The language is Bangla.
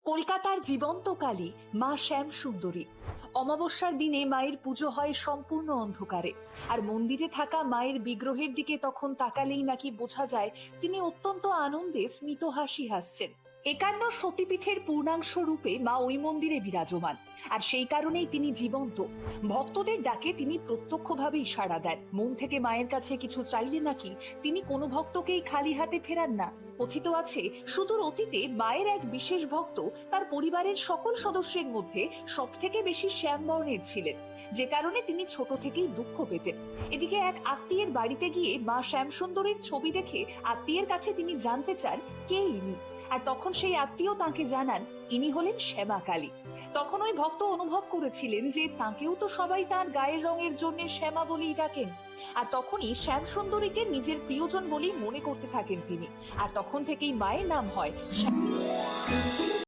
কলকাতার জীবন্ত কালী মা শ্যাম সুন্দরী। অমাবস্যার দিনে মায়ের পুজো হয় সম্পূর্ণ অন্ধকারে, আর মন্দিরে থাকা মায়ের বিগ্রহের দিকে তখন তাকালেই নাকি বোঝা যায় তিনি অত্যন্ত আনন্দে স্মিত হাসি হাসছেন। 51 সতীপীঠের পূর্ণাংশ রূপে মা ওই মন্দিরে বিরাজমান, আর সেই কারণেই তিনি জীবন্ত। ভক্তদের ডাকে তিনি প্রত্যক্ষভাবেই সাড়া দেন। মন থেকে মায়ের কাছে কিছু চাইলে নাকি তিনি কোনো ভক্তকেই খালি হাতে ফেরান না। কথিত আছে, সুদূর অতীতে মায়ের এক বিশেষ ভক্ত তার পরিবারের সকল সদস্যের মধ্যে সব থেকে বেশি শ্যামবর্ণের ছিলেন, যে কারণে তিনি ছোট থেকেই দুঃখ পেতেন। এদিকে এক আত্মীয়ের বাড়িতে গিয়ে মা শ্যামসুন্দরীর ছবি দেখে আত্মীয়ের কাছে তিনি জানতে চান কে ইনি, আর তখন সেই আত্মীয় তাকে জানান ইনি হলেন শ্যামা কালী। তখন ওই ভক্ত অনুভব করেছিলেন যে তাকেও তো সবাই তার গায়ের রঙের জন্য শ্যামা বলেই ডাকেন, আর তখনই শ্যাম সুন্দরীকে নিজের প্রিয়জন বলেই মনে করতে থাকেন তিনি। আর তখন থেকেই মায়ের নাম হয়